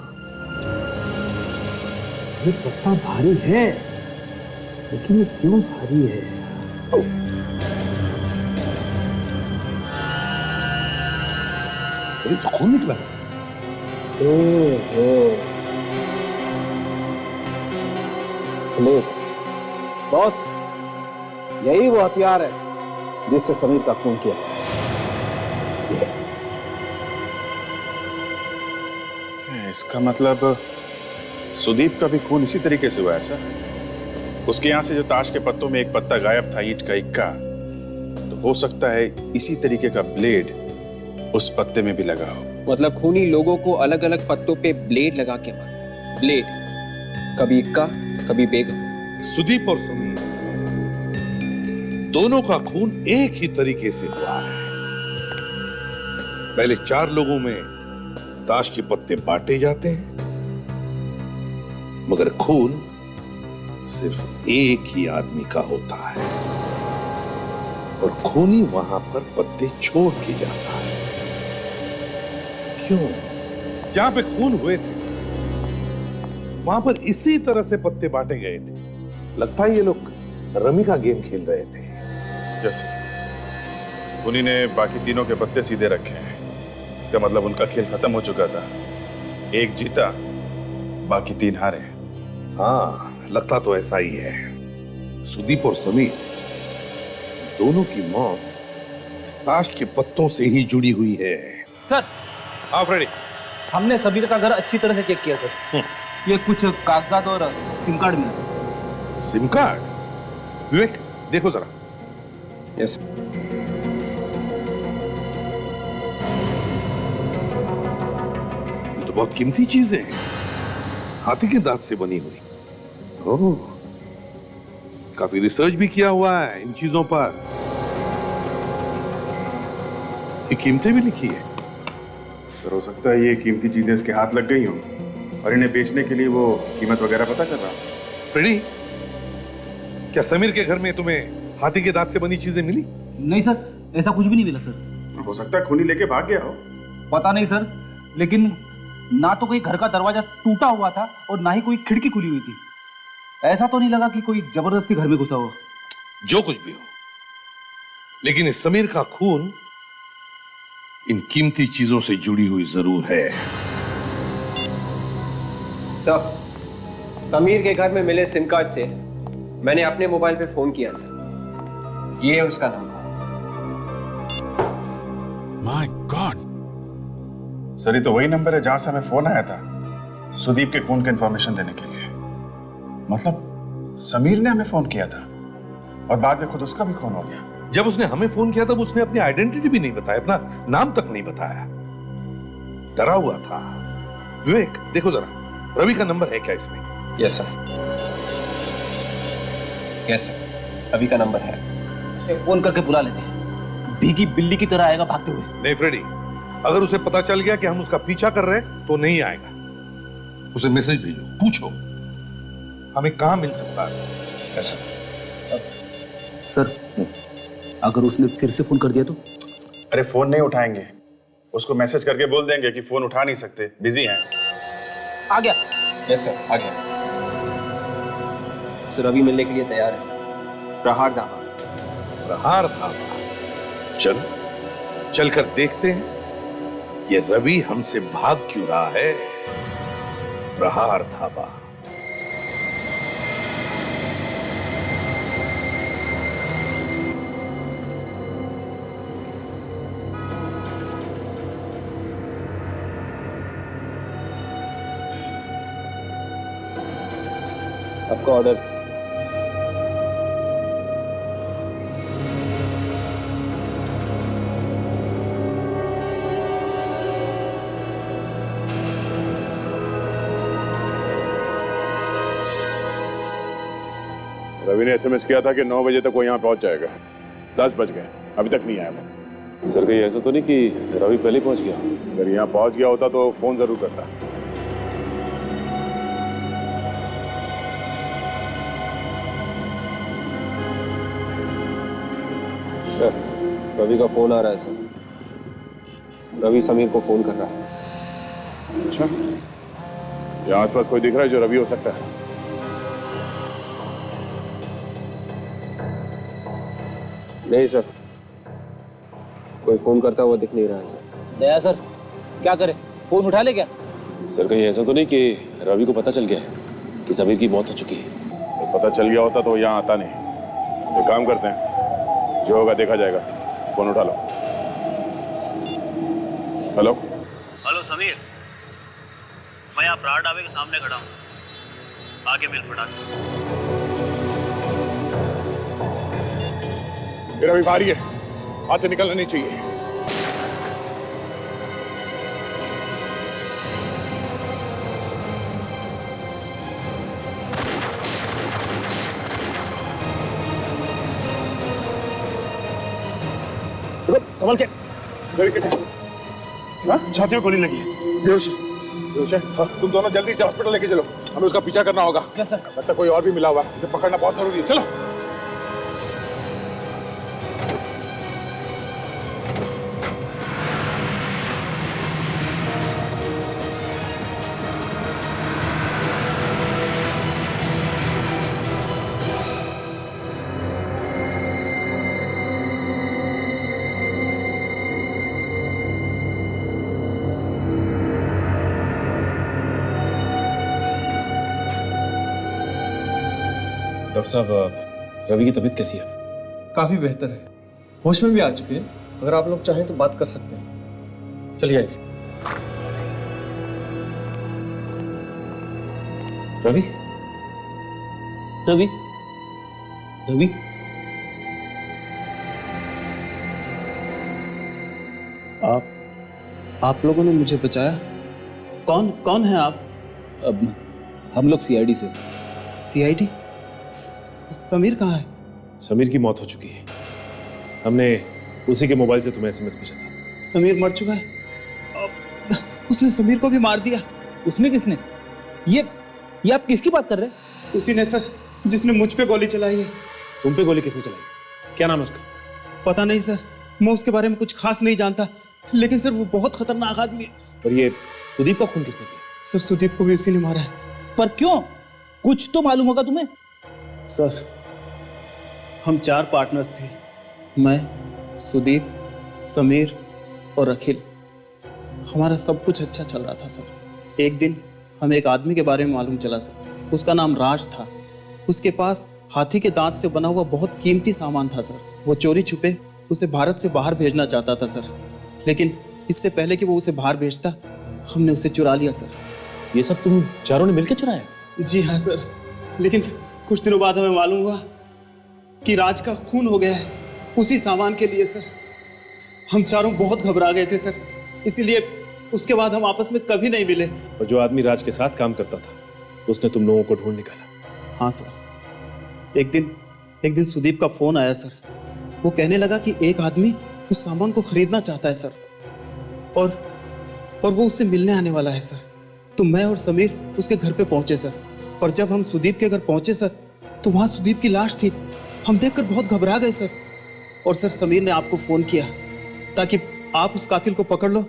ये पत्ता भारी है, लेकिन ये क्यों भारी है? अरे तो खून निकला। प्लेट। बॉस, यही वो हथियार है जिससे समीर का खून किया। इसका मतलब सुदीप का भी खून इसी तरीके से हुआ है सर। उसके यहां से जो ताश के पत्तों में एक पत्ता गायब था, ईंट का इक्का, तो हो सकता है इसी तरीके का ब्लेड उस पत्ते में भी लगा हो। मतलब खूनी लोगों को अलग अलग पत्तों पे ब्लेड लगा के मारा। ब्लेड, कभी इक्का कभी बेगम। सुदीप और समीर दोनों का खून एक ही तरीके से हुआ है। पहले 4 लोगों में ताश के पत्ते बांटे जाते हैं, मगर खून सिर्फ एक ही आदमी का होता है और खूनी वहां पर पत्ते छोड़ के जाता है। क्यों? जहां पे खून हुए थे वहां पर इसी तरह से पत्ते बांटे गए थे। लगता है ये लोग रमी का गेम खेल रहे थे। जैसे खूनी ने बाकी तीनों के पत्ते सीधे रखे हैं, इसका मतलब उनका खेल खत्म हो चुका था। एक जीता, बाकी 3 हारे। हाँ, लगता तो ऐसा ही है। सुदीप और समीर दोनों की मौत इस ताश के पत्तों से ही जुड़ी हुई है। सर, आप रेडी? हमने समीर का घर अच्छी तरह से चेक किया सर। ये कुछ कागजात और सिम कार्ड मिला। SIM card? विवेक, देखो जरा। यस। ये तो बहुत कीमती चीजें हैं, हाथी के दांत से बनी हुई। ओह, काफी रिसर्च भी किया हुआ है इन चीजों पर। ये कीमतें भी लिखी है। सर, हो सकता है ये कीमती चीजें इसके हाथ लग गई हों और इन्हें बेचने के लिए वो कीमत वगैरह पता कर रहा। फ्रेडी, क्या समीर के घर में तुम्हें हाथी के दांत से बनी चीजें मिली? नहीं सर, ऐसा कुछ भी नहीं मिला सर। हो सकता है खूनी लेके भाग गया हो। पता नहीं सर, लेकिन ना तो कोई घर का दरवाजा टूटा हुआ था और ना ही कोई खिड़की खुली हुई थी। ऐसा तो नहीं लगा कि कोई जबरदस्ती घर में घुसा हो। जो कुछ भी हो, लेकिन इस समीर का खून इन कीमती चीजों से जुड़ी हुई जरूर है। तो समीर के घर में मिले सिम कार्ड से मैंने अपने मोबाइल पे फोन किया सर। ये है उसका नंबर। माय गॉड सर, ये तो वही नंबर है जहां से हमें फोन आया था सुदीप के खून की इंफॉर्मेशन देने के लिए। मतलब समीर ने हमें फोन किया था और बाद में खुद उसका भी खून हो गया। जब उसने हमें फोन किया तब उसने अपनी आइडेंटिटी भी नहीं बताया, अपना नाम तक नहीं बताया, डरा हुआ था। विवेक देखो जरा, रवि का नंबर है क्या इसमें? Yes sir, yes sir, Ravi का नंबर है। उसे फोन करके बुला लेते हैं, भीगी बिल्ली की तरह आएगा भागते हुए। नहीं फ्रेडी, अगर उसे पता चल गया कि हम उसका पीछा कर रहे हैं तो नहीं आएगा। उसे मैसेज भेजो, पूछो हमें कहां मिल सकता है। सर अगर उसने फिर से फोन कर दिया तो? अरे फोन नहीं उठाएंगे, उसको मैसेज करके बोल देंगे कि फोन उठा नहीं सकते, बिजी हैं। आ गया। यस सर, आ गया। सर रवि मिलने के लिए तैयार है सर। प्रहार धाबा। प्रहार धाबा, चल चलकर देखते हैं ये रवि हमसे भाग क्यों रहा है। प्रहार धाबा। आपका ऑर्डर। रवि ने एसएमएस किया था कि 9 बजे तक वो यहाँ पहुंच जाएगा। 10 बज गए, अभी तक नहीं आया वो। सर कहीं ऐसा तो नहीं कि रवि पहले पहुंच गया? अगर यहाँ पहुंच गया होता तो फोन जरूर करता। सर रवि का फोन आ रहा है सर। रवि समीर को फोन कर रहा है। अच्छा, यहाँ आसपास कोई दिख रहा है जो रवि हो सकता है? नहीं सर, कोई फोन करता हुआ दिख नहीं रहा है सर। दया सर क्या करे, फोन उठा ले क्या? सर कहीं ऐसा तो नहीं कि रवि को पता चल गया कि समीर की मौत हो चुकी है? तो पता चल गया होता तो यहाँ आता नहीं। एक काम करते हैं, जो होगा देखा जाएगा। फोन उठा लो। हेलो हेलो समीर, मैं यहाँ प्रहार ढाबे के सामने खड़ा हूँ, आगे मिल फटाक से। रवि भारी है, हाथ से निकलना नहीं चाहिए। संभल के। छाती में गोली लगी है, बेहोश है। तुम दोनों जल्दी से हॉस्पिटल लेके चलो, हमें उसका पीछा करना होगा। तब तक कोई और भी मिला हुआ है, इसे पकड़ना बहुत जरूरी है। चलो। डॉक्टर साहब रवि की तबीयत कैसी है? काफी बेहतर है, होश में भी आ चुके हैं। अगर आप लोग चाहें तो बात कर सकते हैं। चलिए। रवि रवि रवि आप लोगों ने मुझे बचाया। कौन है आप? अब हम लोग सीआईडी से। सीआईडी? समीर कहाँ है? समीर की मौत हो चुकी है, हमने उसी के मोबाइल से तुम्हें एसएमएस भेजा था। समीर मर चुका है? उसने समीर को भी मार दिया। उसने? किसने? ये आप किसकी बात कर रहे हैं? उसी ने सर, जिसने मुझ पे गोली चलाई है। तुम पे गोली किसने चलाई? क्या नाम है उसका? पता नहीं सर, मैं उसके बारे में कुछ खास नहीं जानता, लेकिन सर वो बहुत खतरनाक आदमी है। और ये सुदीप का खून किसने किया? सर सुदीप को भी उसी ने मारा है। पर क्यों? कुछ तो मालूम होगा तुम्हें। सर हम 4 पार्टनर्स थे, मैं, सुदीप, समीर और अखिल। हमारा सब कुछ अच्छा चल रहा था सर। एक दिन हमें एक आदमी के बारे में मालूम चला सर। उसका नाम राज था। उसके पास हाथी के दांत से बना हुआ बहुत कीमती सामान था सर। वो चोरी छुपे उसे भारत से बाहर भेजना चाहता था सर, लेकिन इससे पहले कि वो उसे बाहर भेजता हमने उसे चुरा लिया सर। ये सब तुम चारों ने मिलकर चुराया? जी हाँ सर, लेकिन कुछ दिनों बाद हमें मालूम हुआ कि राज का खून हो गया है उसी सामान के लिए सर। हम चारों बहुत घबरा गए थे सर, इसीलिए उसके बाद हम आपस में कभी नहीं मिले। और जो आदमी राज के साथ काम करता था उसने तुम लोगों को ढूंढ निकाला? हाँ सर। एक दिन सुदीप का फोन आया सर। वो कहने लगा कि एक आदमी उस सामान को खरीदना चाहता है सर, और वो उससे मिलने आने वाला है सर। तो मैं और समीर उसके घर पे पहुंचे सर, और जब हम सुदीप के घर पहुंचे सर तो वहां सुदीप की लाश थी। हम देखकर बहुत घबरा गए सर। और सर समीर ने आपको फोन किया ताकि आप उस कातिल को पकड़ लो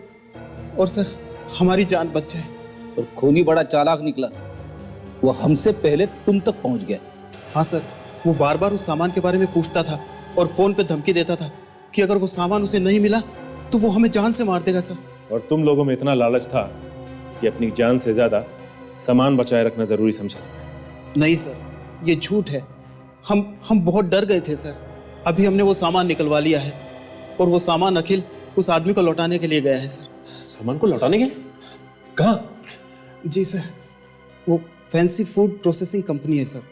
और सर हमारी जान बच जाए। और खूनी बड़ा चालाक निकला, वो हमसे पहले तुम तक पहुंच गया। हाँ सर, वो बार बार उस सामान के बारे में पूछता था और फोन पे धमकी देता था कि अगर वो सामान उसे नहीं मिला तो वो हमें जान से मार देगा सर। और तुम लोगों में इतना लालच था कि अपनी जान से ज्यादा सामान बचाए रखना जरूरी समझा तुमने? नहीं सर, ये झूठ है। हम बहुत डर गए थे सर। अभी हमने वो सामान निकलवा लिया है और वो सामान अखिल उस आदमी को लौटाने के लिए गया है सर। सामान को लौटाने गए? कहाँ? जी सर, वो फैंसी फूड प्रोसेसिंग कंपनी है सर।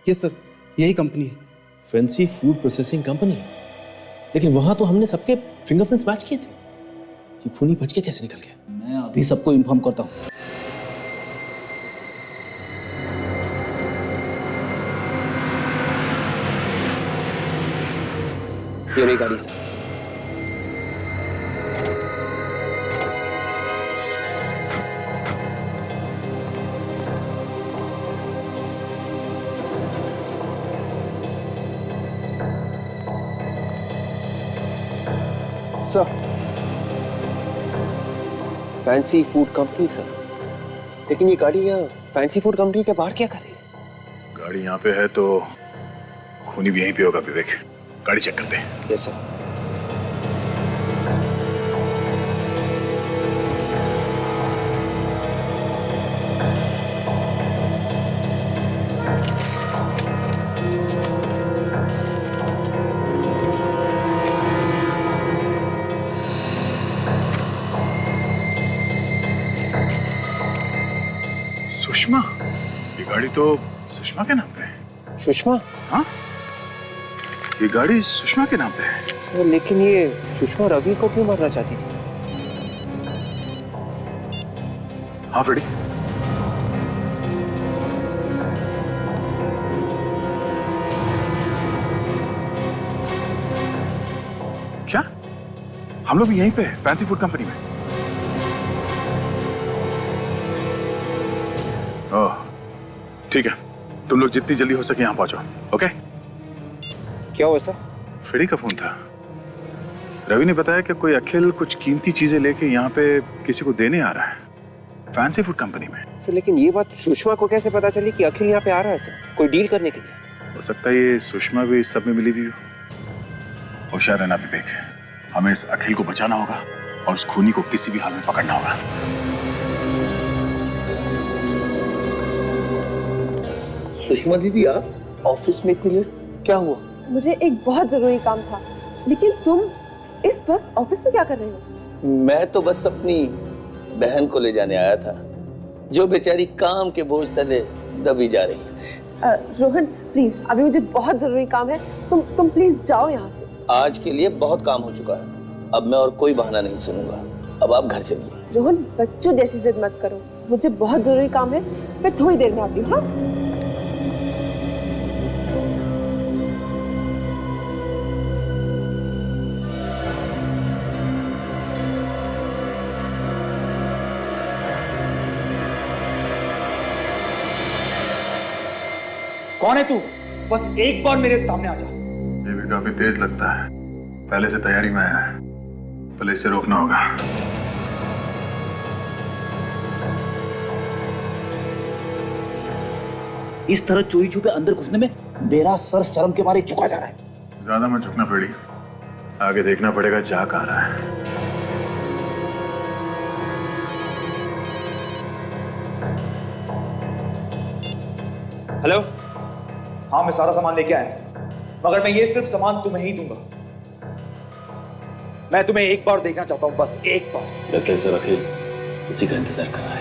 ये सर, यही कंपनी है। Fancy food processing company? लेकिन वहां तो हमने सबके फिंगरप्रिंट्स मैच किए थे। ये खूनी बच के कैसे निकल गया? मैं अभी सबको इन्फॉर्म करता हूँ। ये रही गाड़ी sir. Sir, fancy food company sir. लेकिन ये गाड़ी यहाँ फैंसी फूड कंपनी के बाहर क्या कर रही है? गाड़ी यहाँ पे है तो खूनी भी यहीं पे होगा विवेक। गाड़ी चेक करते हैं। Yes sir. सुषमा? ये गाड़ी तो सुषमा के नाम पे है। सुषमा? हाँ, ये गाड़ी सुषमा के नाम पे है। सर, लेकिन ये सुषमा रवि को क्यों मारना चाहती है? हाँ फ्रेडी, क्या हम लोग भी यहीं पे फैंसी फूड कंपनी में? ओह ठीक है, तुम लोग जितनी जल्दी हो सके यहाँ पहुंचो। ओके? क्या हुआ सर? फ्रेडी का फोन था। रवि ने बताया कि कोई अखिल कुछ कीमती चीजें लेके यहाँ पे किसी को देने आ रहा है, फैंसी फूड कंपनी में। सर, लेकिन ये बात सुषमा को कैसे पता चली कि अखिल यहाँ पे आ रहा है सर, कोई डील करने के लिए? हो सकता है ये सुषमा भी इस सब में मिली हुई हो। होशियार रहना विवेक, हमें इस अखिल को बचाना होगा और उस खूनी को किसी भी हाल में पकड़ना होगा। सुषमा दीदी, आप ऑफिस में इतनी लेट क्या हुआ? मुझे एक बहुत जरूरी काम था, लेकिन तुम इस वक्त ऑफिस में क्या कर रहे हो? मैं तो बस अपनी बहन को ले जाने आया था, जो बेचारी काम के बोझ तले दबी जा रही है। रोहन प्लीज, अभी मुझे बहुत जरूरी काम है, तुम प्लीज जाओ यहाँ से। आज के लिए बहुत काम हो चुका है, अब मैं और कोई बहाना नहीं सुनूंगा। अब आप घर चलिए। रोहन, बच्चों जैसी जिद मत करो, मुझे बहुत जरूरी काम है, मैं थोड़ी देर में आती हूँ। हाँ? कौन है तू? बस एक बार मेरे सामने आ जा। ये भी काफी तेज लगता है, पहले से तैयारी में है, पहले इसे रोकना होगा। इस तरह चोरी छुपे अंदर घुसने में मेरा सर शर्म के मारे झुका जा रहा है। ज्यादा मत झुकना पड़ी, आगे देखना पड़ेगा जा कहाँ रहा है। हेलो, हाँ मैं सारा सामान लेके आया, मगर मैं ये सिर्फ सामान तुम्हें ही दूंगा। मैं तुम्हें एक बार देखना चाहता हूं, बस एक बार। लगता है सर अखिल उसी का इंतजार कर रहा है।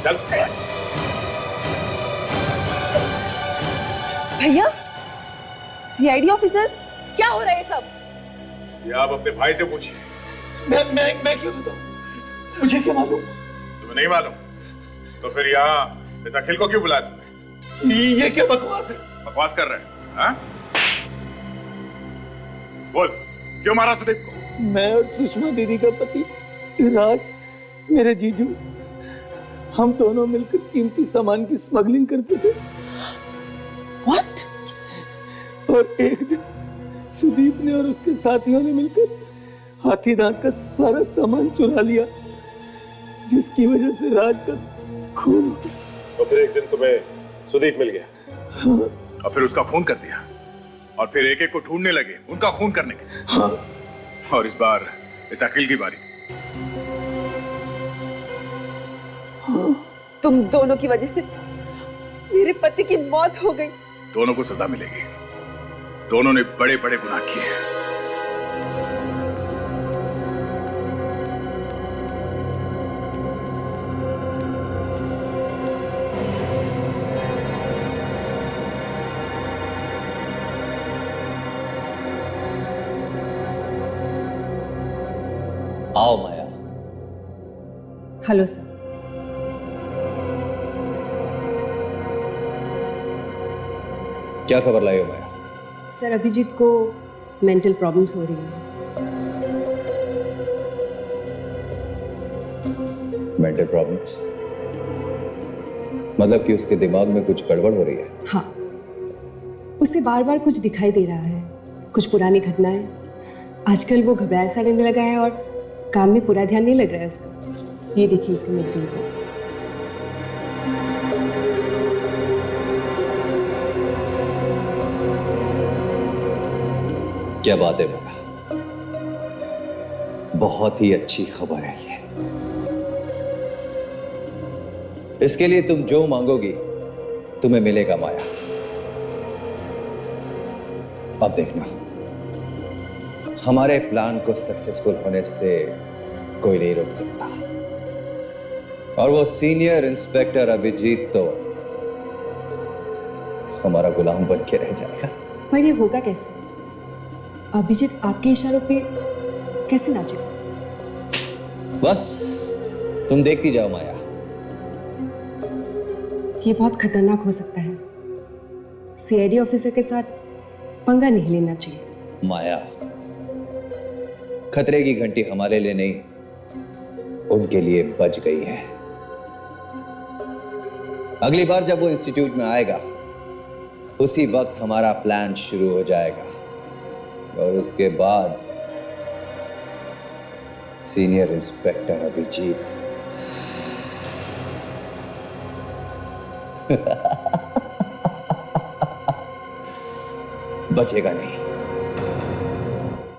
चल भैया, सीआईडी ऑफिसर्स, क्या हो रहा है सब? ये आप अपने भाई से पूछिए। मैं क्यों बताऊं? मुझे क्या मालूम? तुम्हें नहीं मालूम तो फिर यहाँ इस अखिल को क्यों बुलाया तुमने? ये क्या बकवास है? बकवास कर रहे हैं हाँ? बोल क्यों मारा सुदीप को? मैं और सुषमा दीदी का पति राज, मेरे जीजू, हम दोनों मिलकर कीमती सामान की स्मगलिंग करते थे। What? और एक दिन सुदीप ने और उसके साथियों ने मिलकर हाथी दांत का सारा सामान चुरा लिया, जिसकी वजह से राज का खून हो गया। तो फिर एक दिन तुम्हें सुदीप मिल गया। हाँ। और फिर उसका खून कर दिया और फिर एक एक को ढूंढने लगे उनका खून करने के। हाँ। और इस बार इस अखिल की बारी। हाँ। तुम दोनों की वजह से मेरे पति की मौत हो गई। दोनों को सजा मिलेगी, दोनों ने बड़े बड़े गुनाह किए हैं। आओ माया। Hello sir. क्या खबर लाई हो माया? सर, अभिजीत को मेंटल प्रॉब्लम्स हो रही है। Mental problems? मतलब कि उसके दिमाग में कुछ गड़बड़ हो रही है? हाँ, उसे बार बार कुछ दिखाई दे रहा है, कुछ पुरानी घटनाएं। आजकल वो घबराया सा रहने लगा है और काम में पूरा ध्यान नहीं लग रहा है उसका। ये देखिए उसके मेडिकल रिपोर्ट्स। क्या बात है माया, बहुत ही अच्छी खबर है ये। इसके लिए तुम जो मांगोगी तुम्हें मिलेगा माया। अब देखना, हमारे प्लान को सक्सेसफुल होने से कोई नहीं रोक सकता। और वो सीनियर इंस्पेक्टर अभिजीत तो हमारा गुलाम बन के रह जाएगा। पर ये होगा कैसे? अभिजीत आपके इशारों पे कैसे नाचेगा? बस तुम देखती जाओ माया। ये बहुत खतरनाक हो सकता है। सीआईडी ऑफिसर के साथ पंगा नहीं लेना चाहिए। माया, खतरे की घंटी हमारे लिए नहीं, उनके लिए बज गई है। अगली बार जब वो इंस्टीट्यूट में आएगा उसी वक्त हमारा प्लान शुरू हो जाएगा और उसके बाद सीनियर इंस्पेक्टर अभिजीत बचेगा नहीं।